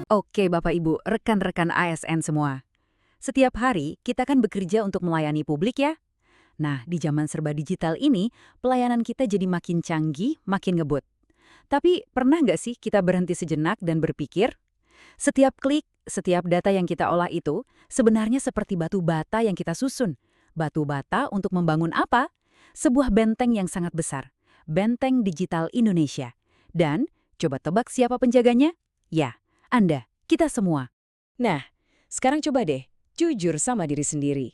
Oke Bapak Ibu, rekan-rekan ASN semua. Setiap hari kita kan bekerja untuk melayani publik ya. Nah, di zaman serba digital ini, pelayanan kita jadi makin canggih, makin ngebut. Tapi pernah nggak sih kita berhenti sejenak dan berpikir, setiap klik, setiap data yang kita olah itu sebenarnya seperti batu bata yang kita susun. Batu bata untuk membangun apa? Sebuah benteng yang sangat besar. Benteng Digital Indonesia. Dan, coba tebak siapa penjaganya? Ya, Anda, kita semua. Nah, sekarang coba deh, jujur sama diri sendiri.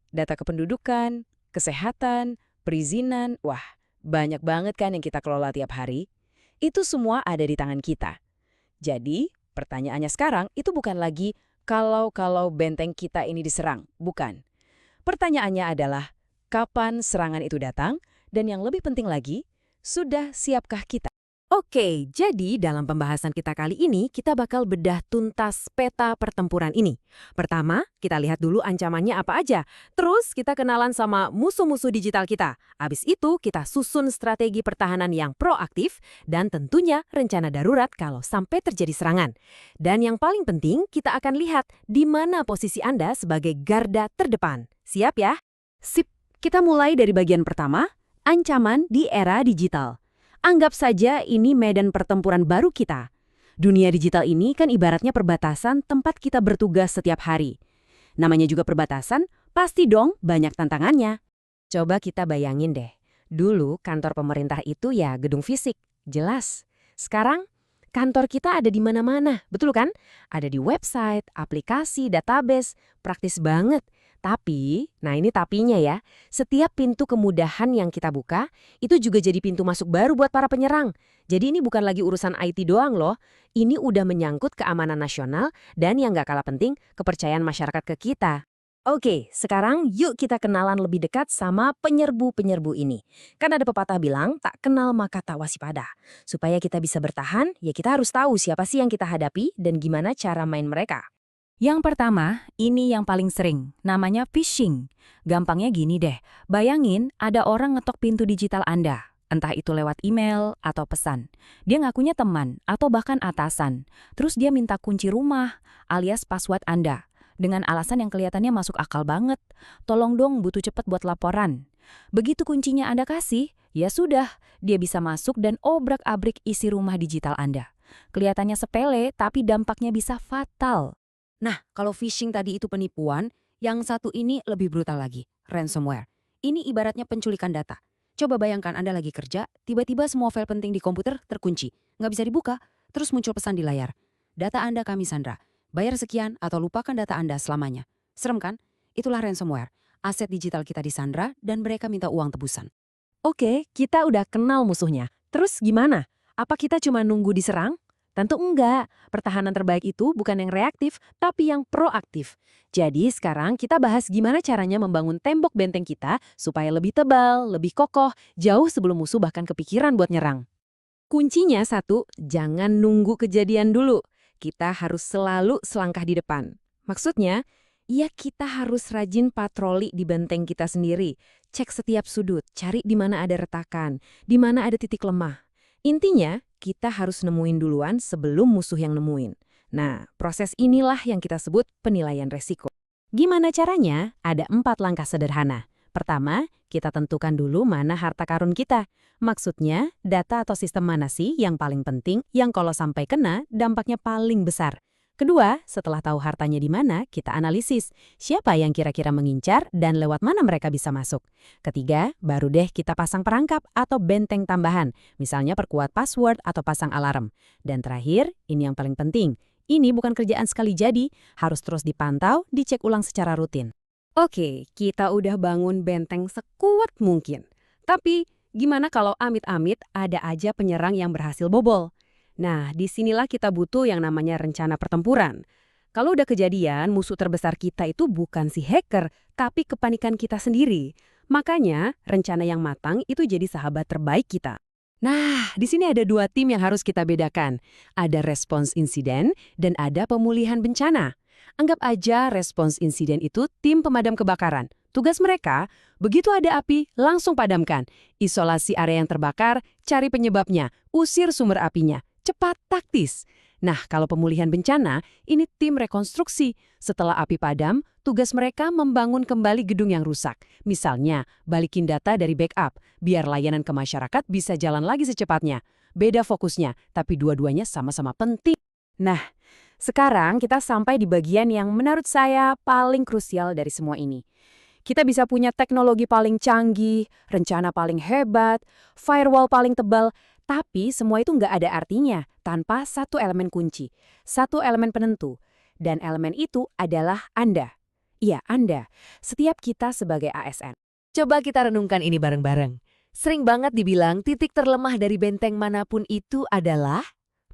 Data kependudukan, kesehatan, perizinan, wah, banyak banget kan yang kita kelola tiap hari. Itu semua ada di tangan kita. Jadi, pertanyaannya sekarang itu bukan lagi kalau benteng kita ini diserang, bukan. Pertanyaannya adalah, kapan serangan itu datang? Dan yang lebih penting lagi, sudah siapkah kita? Oke, jadi dalam pembahasan kita kali ini, kita bakal bedah tuntas peta pertempuran ini. Pertama, kita lihat dulu ancamannya apa aja. Terus, kita kenalan sama musuh-musuh digital kita. Abis itu, kita susun strategi pertahanan yang proaktif dan tentunya rencana darurat kalau sampai terjadi serangan. Dan yang paling penting, kita akan lihat di mana posisi Anda sebagai garda terdepan. Siap ya? Sip, kita mulai dari bagian pertama, ancaman di era digital. Anggap saja ini medan pertempuran baru kita. Dunia digital ini kan ibaratnya perbatasan tempat kita bertugas setiap hari. Namanya juga perbatasan, pasti dong banyak tantangannya. Coba kita bayangin deh, dulu kantor pemerintah itu ya gedung fisik, jelas. Sekarang kantor kita ada di mana-mana, betul kan? Ada di website, aplikasi, database, praktis banget. Tapi, nah ini tapinya ya, setiap pintu kemudahan yang kita buka, itu juga jadi pintu masuk baru buat para penyerang. Jadi ini bukan lagi urusan IT doang loh, ini udah menyangkut keamanan nasional dan yang gak kalah penting, kepercayaan masyarakat ke kita. Oke, sekarang yuk kita kenalan lebih dekat sama penyerbu-penyerbu ini. Kan ada pepatah bilang, tak kenal maka tak waspada. Supaya kita bisa bertahan, ya kita harus tahu siapa sih yang kita hadapi dan gimana cara main mereka. Yang pertama, ini yang paling sering, namanya phishing. Gampangnya gini deh, bayangin ada orang ngetok pintu digital Anda, entah itu lewat email atau pesan. Dia ngakunya teman atau bahkan atasan. Terus dia minta kunci rumah alias password Anda, dengan alasan yang kelihatannya masuk akal banget. Tolong dong, butuh cepet buat laporan. Begitu kuncinya Anda kasih, ya sudah, dia bisa masuk dan obrak-abrik isi rumah digital Anda. Kelihatannya sepele, tapi dampaknya bisa fatal. Nah, kalau phishing tadi itu penipuan, yang satu ini lebih brutal lagi, ransomware. Ini ibaratnya penculikan data. Coba bayangkan Anda lagi kerja, tiba-tiba semua file penting di komputer terkunci. Nggak bisa dibuka, terus muncul pesan di layar. Data Anda kami sandra. Bayar sekian atau lupakan data Anda selamanya. Serem kan? Itulah ransomware. Aset digital kita disandra dan mereka minta uang tebusan. Oke, kita udah kenal musuhnya. Terus gimana? Apa kita cuma nunggu diserang? Tentu enggak. Pertahanan terbaik itu bukan yang reaktif, tapi yang proaktif. Jadi sekarang kita bahas gimana caranya membangun tembok benteng kita supaya lebih tebal, lebih kokoh, jauh sebelum musuh bahkan kepikiran buat nyerang. Kuncinya satu, jangan nunggu kejadian dulu. Kita harus selalu selangkah di depan. Maksudnya, ya kita harus rajin patroli di benteng kita sendiri. Cek setiap sudut, cari di mana ada retakan, di mana ada titik lemah. Intinya, kita harus nemuin duluan sebelum musuh yang nemuin. Nah, proses inilah yang kita sebut penilaian resiko. Gimana caranya? Ada 4 langkah sederhana. Pertama, kita tentukan dulu mana harta karun kita. Maksudnya, data atau sistem mana sih yang paling penting, yang kalau sampai kena, dampaknya paling besar. Kedua, setelah tahu hartanya di mana, kita analisis siapa yang kira-kira mengincar dan lewat mana mereka bisa masuk. Ketiga, baru deh kita pasang perangkap atau benteng tambahan, misalnya perkuat password atau pasang alarm. Dan terakhir, ini yang paling penting, ini bukan kerjaan sekali jadi, harus terus dipantau, dicek ulang secara rutin. Oke, kita udah bangun benteng sekuat mungkin. Tapi, gimana kalau amit-amit ada aja penyerang yang berhasil bobol? Nah, disinilah kita butuh yang namanya rencana pertempuran. Kalau udah kejadian, musuh terbesar kita itu bukan si hacker, tapi kepanikan kita sendiri. Makanya, rencana yang matang itu jadi sahabat terbaik kita. Nah, di sini ada 2 tim yang harus kita bedakan. Ada respons insiden dan ada pemulihan bencana. Anggap aja respons insiden itu tim pemadam kebakaran. Tugas mereka, begitu ada api, langsung padamkan. Isolasi area yang terbakar, cari penyebabnya, usir sumber apinya. Cepat, taktis. Nah, kalau pemulihan bencana, ini tim rekonstruksi. Setelah api padam, tugas mereka membangun kembali gedung yang rusak. Misalnya, balikin data dari backup, biar layanan ke masyarakat bisa jalan lagi secepatnya. Beda fokusnya, tapi dua-duanya sama-sama penting. Nah, sekarang kita sampai di bagian yang menurut saya paling krusial dari semua ini. Kita bisa punya teknologi paling canggih, rencana paling hebat, firewall paling tebal, tapi semua itu nggak ada artinya tanpa satu elemen kunci, satu elemen penentu. Dan elemen itu adalah Anda. Iya, Anda. Setiap kita sebagai ASN. Coba kita renungkan ini bareng-bareng. Sering banget dibilang titik terlemah dari benteng manapun itu adalah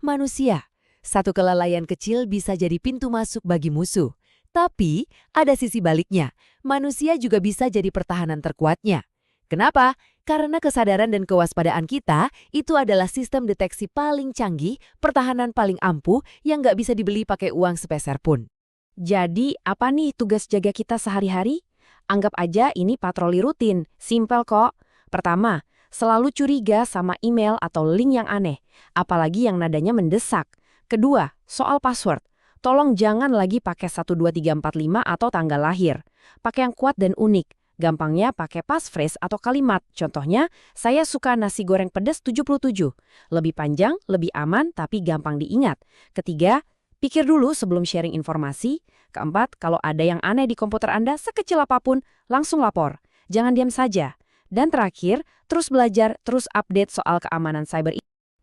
manusia. Satu kelalaian kecil bisa jadi pintu masuk bagi musuh. Tapi ada sisi baliknya. Manusia juga bisa jadi pertahanan terkuatnya. Kenapa? Karena kesadaran dan kewaspadaan kita itu adalah sistem deteksi paling canggih, pertahanan paling ampuh yang nggak bisa dibeli pakai uang sepeser pun. Jadi, apa nih tugas jaga kita sehari-hari? Anggap aja ini patroli rutin. Simpel kok. Pertama, selalu curiga sama email atau link yang aneh, apalagi yang nadanya mendesak. Kedua, soal password. Tolong jangan lagi pakai 12345 atau tanggal lahir. Pakai yang kuat dan unik. Gampangnya pakai passphrase atau kalimat. Contohnya, saya suka nasi goreng pedas 77. Lebih panjang, lebih aman, tapi gampang diingat. Ketiga, pikir dulu sebelum sharing informasi. Keempat, kalau ada yang aneh di komputer Anda sekecil apapun, langsung lapor. Jangan diam saja. Dan terakhir, terus belajar, terus update soal keamanan cyber.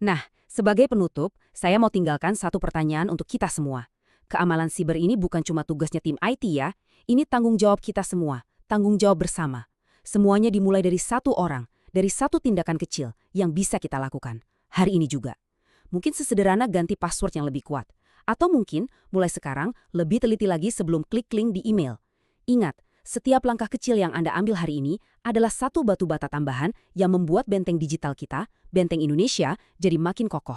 Nah, sebagai penutup, saya mau tinggalkan satu pertanyaan untuk kita semua. Keamanan siber ini bukan cuma tugasnya tim IT ya, ini tanggung jawab kita semua. Tanggung jawab bersama. Semuanya dimulai dari satu orang, dari satu tindakan kecil yang bisa kita lakukan. Hari ini juga. Mungkin sesederhana ganti password yang lebih kuat. Atau mungkin mulai sekarang lebih teliti lagi sebelum klik link di email. Ingat, setiap langkah kecil yang Anda ambil hari ini adalah satu batu bata tambahan yang membuat benteng digital kita, benteng Indonesia, jadi makin kokoh.